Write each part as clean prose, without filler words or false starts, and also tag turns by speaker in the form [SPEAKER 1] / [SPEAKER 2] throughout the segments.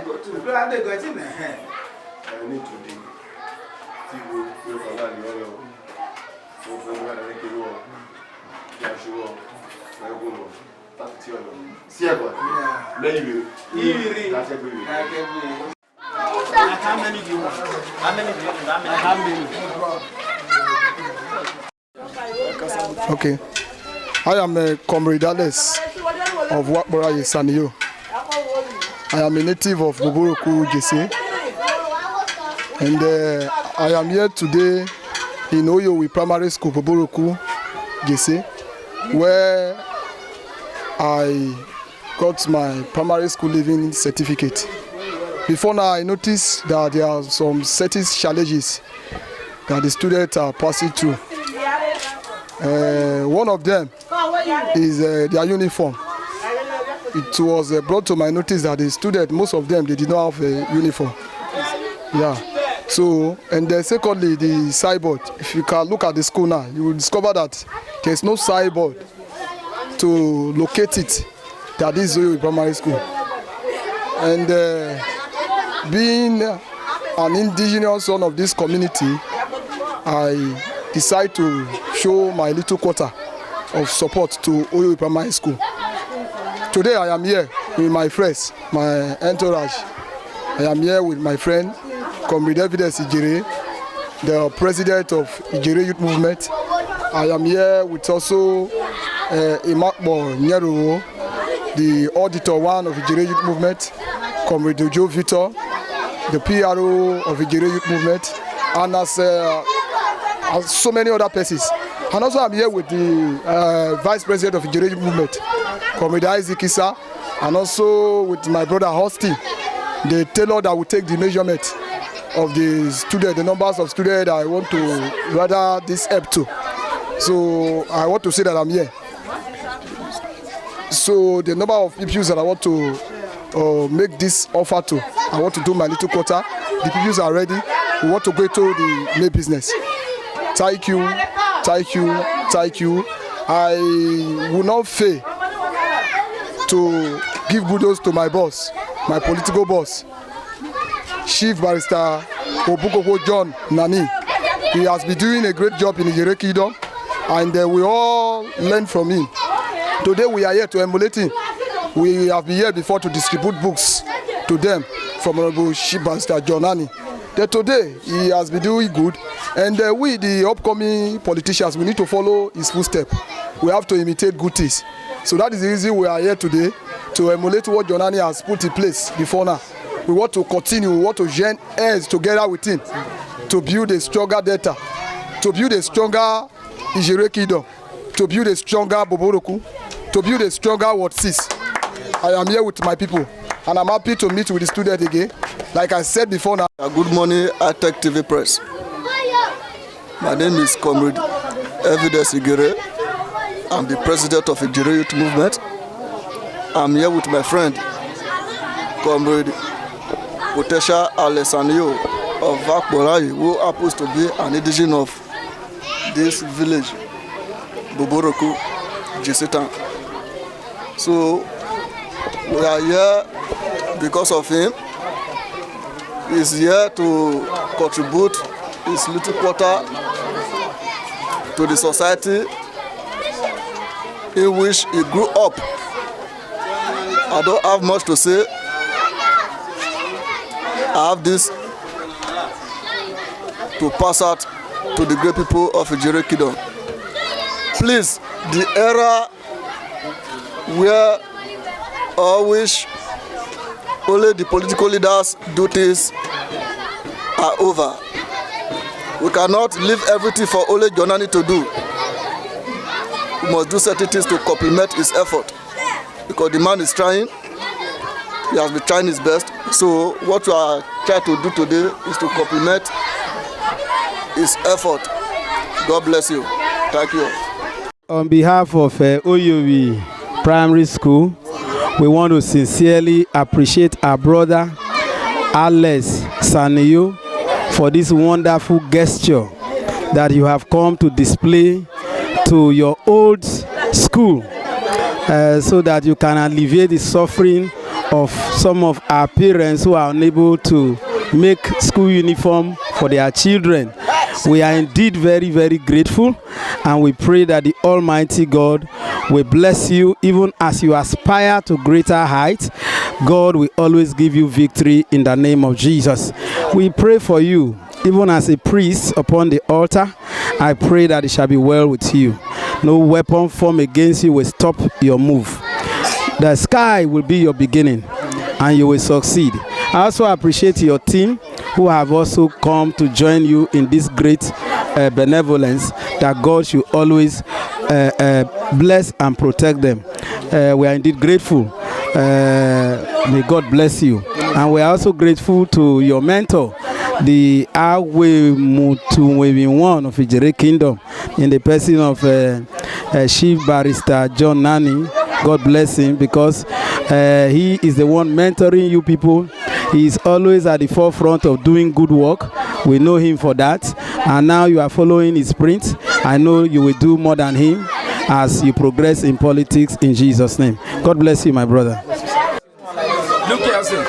[SPEAKER 1] How many do you want? How many do you want? How many?
[SPEAKER 2] Okay. I am Comrade Alex of Wakboraye Saniyo. I am a native of Boboroku, JC. And I am here today in Oyowi Primary School, Boboroku, JC, where I got my primary school leaving certificate. Before now, I noticed that there are some certain challenges that the students are passing through. One of them is their uniform. It was brought to my notice that the students, most of them, they did not have a uniform. Yeah. So, and then secondly, the signboard. If you can look at the school now, you will discover that there is no signboard to locate it. That is Oyowi Primary School. And being an indigenous son of this community, I decided to show my little quarter of support to Oyowi Primary School. Today I am here with my friends, my entourage. I am here with my friend, Comrade Evidence Ijere, the president of Ijere Youth Movement. I am here with also Imakbo Nyeruo, the auditor one of Ijere Youth Movement, Comrade Ojo Victor, the PRO of Ijere Youth Movement, and as so many other persons. And also I'm here with the vice president of Ijere Youth Movement, Comrade Isaac Issa, and also with my brother Hosty, the tailor that will take the measurement of the student, the numbers of students I want to rather this help to. So I want to say that I'm here. So the number of pupils that I want to make this offer to, I want to do my little quarter. The pupils are ready. We want to go to the main business. Thank you, thank you, thank you. I will not fail to give kudos to my boss, my political boss, Chief Barrister Obukoko John Nani. He has been doing a great job in the Ijere Kingdom, and we all learn from him. Today we are here to emulate him. We have been here before to distribute books to them from Honorable Chief Barrister John Nani. Today he has been doing good, and we, the upcoming politicians, we need to follow his footsteps. We have to imitate good things. So that is the reason we are here today, to emulate what John Nani has put in place before now. We want to continue, we want to join hands together with him to build a stronger Delta, to build a stronger Ijere Kingdom, to build a stronger Boboroku, to build a stronger Ward 6. I am here with my people, and I'm happy to meet with the students again. Like I said before now.
[SPEAKER 3] Good morning, Atec TV Press. My name is Comrade Evidence Ijere. I'm the president of the Ijere Youth Movement. I'm here with my friend, Comrade Potesha Alessandro of Wakboraye, who happens to be an indigenous of this village, Boboroku, Jisitan. So we are here because of him. He's here to contribute his little quarter to the society in which he grew up. I don't have much to say. I have this to pass out to the great people of Ijere Kingdom. Please, the era where always only the political leaders do things are over. We cannot leave everything for only John Nani to do. We must do certain things to complement his effort, because the man is trying. He has been trying his best. So what we are trying to do today is to complement his effort. God bless you. Thank you.
[SPEAKER 4] On behalf of Oyowi Primary School, we want to sincerely appreciate our brother Alex Saniyo for this wonderful gesture that you have come to display to your old school, so that you can alleviate the suffering of some of our parents who are unable to make school uniform for their children. We are indeed very, very grateful, and we pray that the Almighty God will bless you even as you aspire to greater heights. God will always give you victory in the name of Jesus. We pray for you, even as a priest upon the altar. I pray that it shall be well with you. No weapon formed against you will stop your move. The sky will be your beginning, and you will succeed. I also appreciate your team who have also come to join you in this great benevolence, that God should always bless and protect them. We are indeed grateful. May God bless you. And we are also grateful to your mentor, the Awe Mutuwewi of Ijere Kingdom, in the person of Chief Barrister John Nani. God bless him, because he is the one mentoring you people. He is always at the forefront of doing good work. We know him for that. And now you are following his print. I know you will do more than him as you progress in politics in Jesus' name. God bless you, my brother.
[SPEAKER 5] Look here, sir.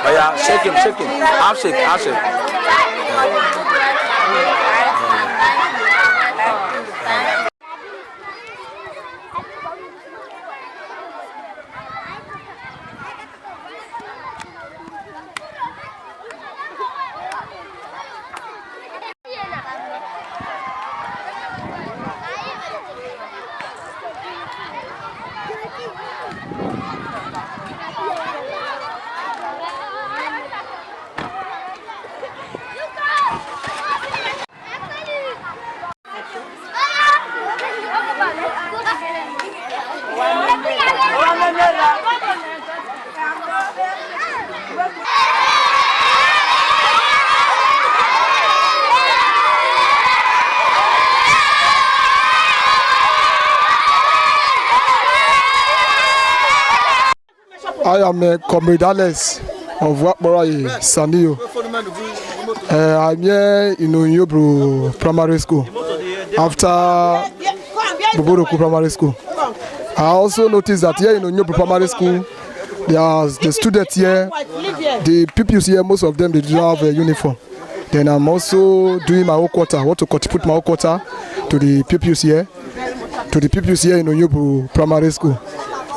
[SPEAKER 5] Oh yeah, shake him, shake him. I'll shake, I'll shake.
[SPEAKER 2] I am Comrade Alex of Wakborai, Sanio. I'm here in Onyobro Primary School after Boboroku Primary School. I also noticed that here in Onyobro Primary School, there's the students here, the pupils here, most of them, they do not have a uniform. Then I'm also doing my own quarter. I want to contribute my own quarter to the pupils here, in Onyobro Primary School.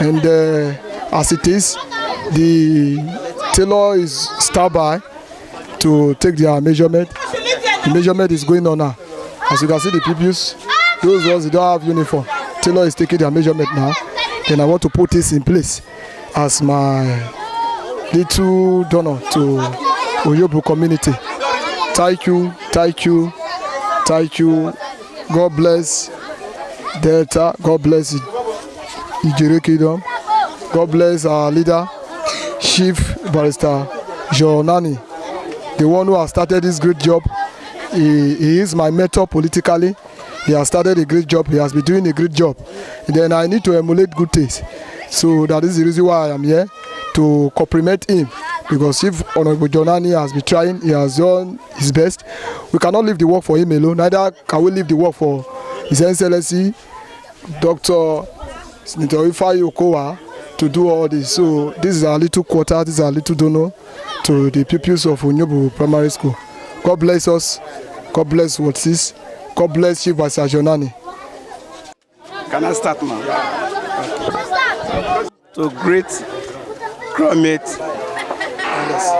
[SPEAKER 2] And as it is, the tailor is standby to take their measurement. The measurement is going on now. As you can see, the pupils, those ones, they don't have uniform. Tailor is taking their measurement now. Then I want to put this in place as my little donor to Onyobro community. Thank you, thank you, thank you. God bless Delta. God bless Ijere Kingdom. God bless our leader, Chief Barrister John Nani, the one who has started this great job. He is my mentor politically. He has started a great job. He has been doing a great job. And then I need to emulate good things. So that is the reason why I am here, to compliment him. Because if Honorable John Nani has been trying, he has done his best. We cannot leave the work for him alone. Neither can we leave the work for His Excellency, Dr. Senator Ifeanyi Okowa, to do all this. So this is our little quarter, this is our little donor to the pupils of Onyobro Primary School. God bless us. God bless what is. God bless Chief Barrister John Nani.
[SPEAKER 6] Can I start now? To greet Cromit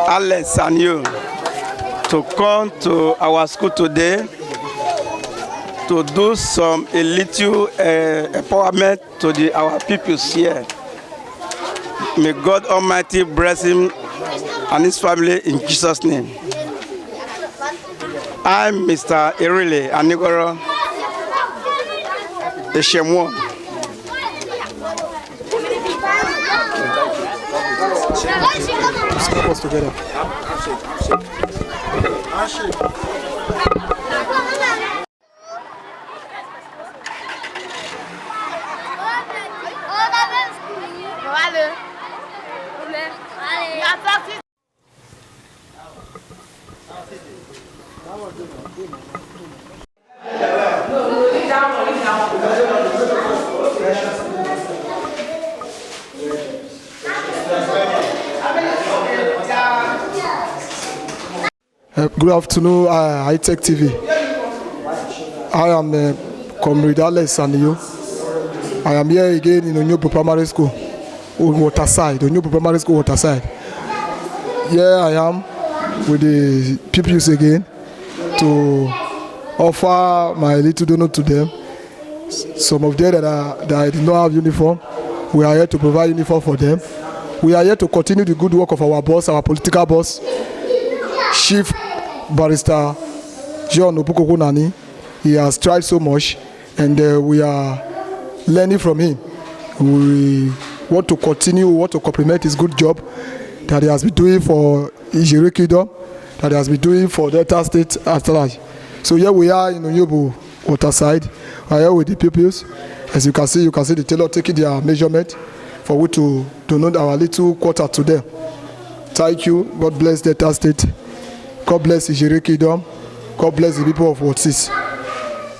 [SPEAKER 6] Alex and you to come to our school today to do a little empowerment to our pupils here. May God Almighty bless him and his family in Jesus' name. I'm Mr. Erile Anigoro Eshemwo.
[SPEAKER 2] Let's us together. Good afternoon, High-Tech TV. I am Comrade Alex Saniyo. I am here again in Onyobo Primary School, Waterside. Onyobo Primary School, Waterside. Here I am with the pupils again to offer my little donut to them. Some of them that I did not have uniform, we are here to provide uniform for them. We are here to continue the good work of our boss, our political boss, Chief Barrister John Opukokunani. He has tried so much, and we are learning from him. We want to continue, we want to compliment his good job that he has been doing for Ijere Kingdom, that he has been doing for Delta State at large. So here we are in Onyobo Waterside. We are here with the pupils. As you can see the tailor taking their measurement for we to donate our little quarter to them. Thank you. God bless Delta State. God bless Ijere Kingdom. God bless the people of Watsis.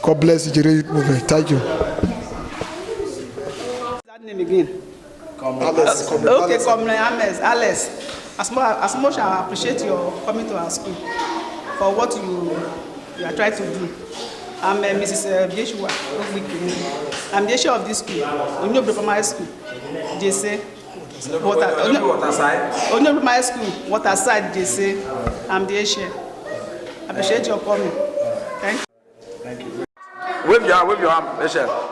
[SPEAKER 2] God bless Ijere movement. Thank you.
[SPEAKER 7] That name again? Alex. Okay, Comrade Alex. As much I appreciate your coming to our school for what you are trying to do. I'm Mrs. Bieshua. I'm the issue of this school, Onyobo Primary School, JC. Onyobo Primary School, Waterside, JC. I'm the issue. I appreciate your coming. Thank you.
[SPEAKER 5] Wave your arm, Michelle.